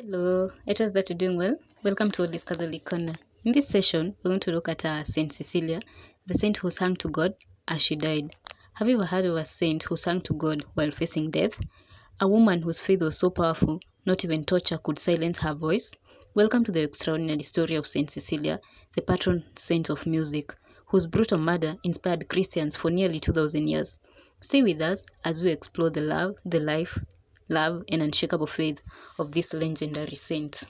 Hello, I trust that you're doing well. Welcome to Holy Catholic Corner. In this session, we're going to look at Saint Cecilia, the saint who sang to God as she died. Have you ever heard of a saint who sang to God while facing death? A woman whose faith was so powerful, not even torture could silence her voice? Welcome to the extraordinary story of Saint Cecilia, the patron saint of music, whose brutal murder inspired Christians for nearly 2,000 years. Stay with us as we explore the love, the life, love, and unshakable faith of this legendary saint.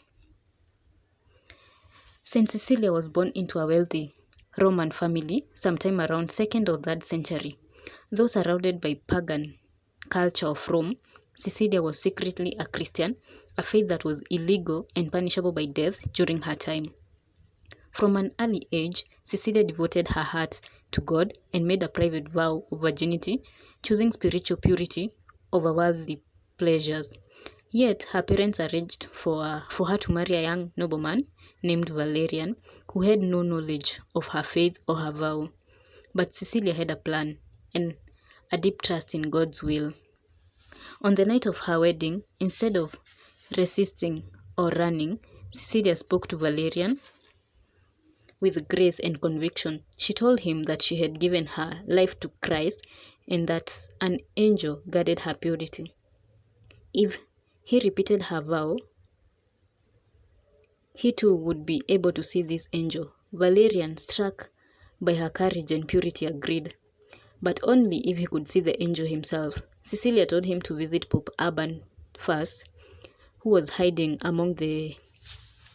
Saint Cecilia was born into a wealthy Roman family sometime around 2nd or 3rd century. Though surrounded by pagan culture of Rome, Cecilia was secretly a Christian, a faith that was illegal and punishable by death during her time. From an early age, Cecilia devoted her heart to God and made a private vow of virginity, choosing spiritual purity over worldly pleasures. Yet, her parents arranged for her to marry a young nobleman named Valerian, who had no knowledge of her faith or her vow. But Cecilia had a plan and a deep trust in God's will. On the night of her wedding, instead of resisting or running, Cecilia spoke to Valerian with grace and conviction. She told him that she had given her life to Christ and that an angel guarded her purity. If he repeated her vow, he too would be able to see this angel. Valerian, struck by her courage and purity, agreed, but only if he could see the angel himself. Cecilia told him to visit Pope Urban first, who was hiding among the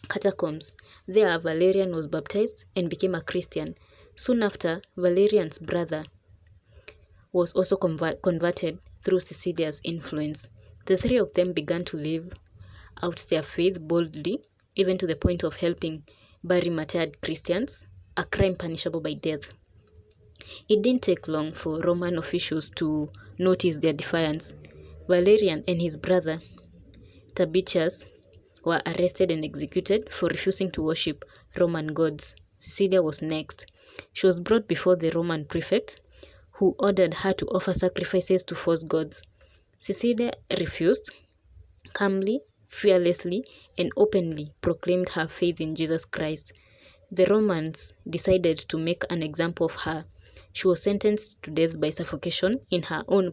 catacombs. There, Valerian was baptized and became a Christian. Soon after, Valerian's brother was also converted through Cecilia's influence. The three of them began to live out their faith boldly, even to the point of helping bury martyred Christians, a crime punishable by death. It didn't take long for Roman officials to notice their defiance. Valerian and his brother Tabitius were arrested and executed for refusing to worship Roman gods. Cecilia was next. She was brought before the Roman prefect, who ordered her to offer sacrifices to false gods. Cecilia refused, calmly, fearlessly, and openly proclaimed her faith in Jesus Christ. The Romans decided to make an example of her. She was sentenced to death by suffocation in her own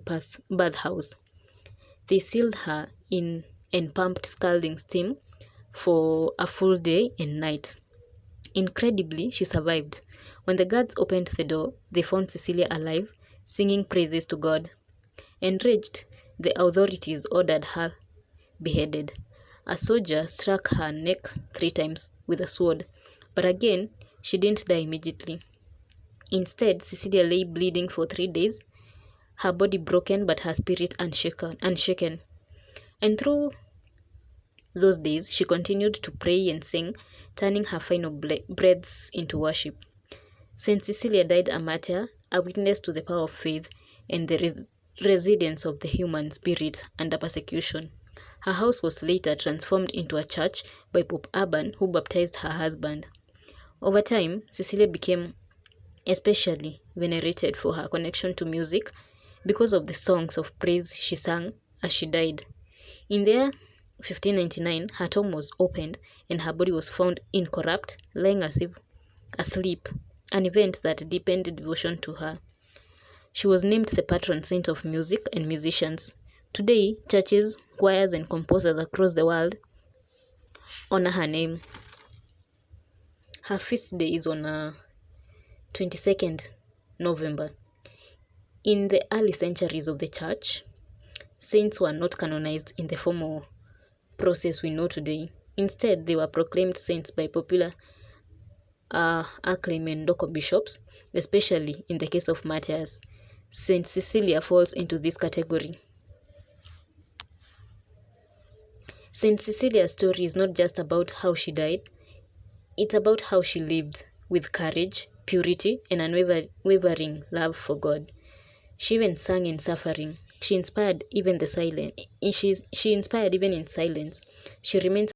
bathhouse. They sealed her in and pumped scalding steam for a full day and night. Incredibly, she survived. When the guards opened the door, they found Cecilia alive, singing praises to God. Enraged, the authorities ordered her beheaded. A soldier struck her neck 3 times with a sword, but again, she didn't die immediately. Instead, Cecilia lay bleeding for 3 days, her body broken but her spirit unshaken. And through those days, she continued to pray and sing, turning her final breaths into worship. Saint Cecilia died a martyr, a witness to the power of faith and the resilience of the human spirit under persecution. Her house was later transformed into a church by Pope Urban, who baptized her husband. Over time, Cecilia became especially venerated for her connection to music because of the songs of praise she sang as she died. In the year 1599, her tomb was opened and her body was found incorrupt, lying as if asleep, an event that deepened devotion to her. She was named the patron saint of music and musicians. Today, churches, choirs, and composers across the world honor her name. Her feast day is on 22nd November. In the early centuries of the church, saints were not canonized in the formal process we know today. Instead, they were proclaimed saints by popular acclaim and local bishops, especially in the case of martyrs. Saint Cecilia falls into this category. Saint Cecilia's story is not just about how she died, it's about how she lived with courage, purity, and unwavering love for God. She even sang in suffering. She inspired even in silence. She remains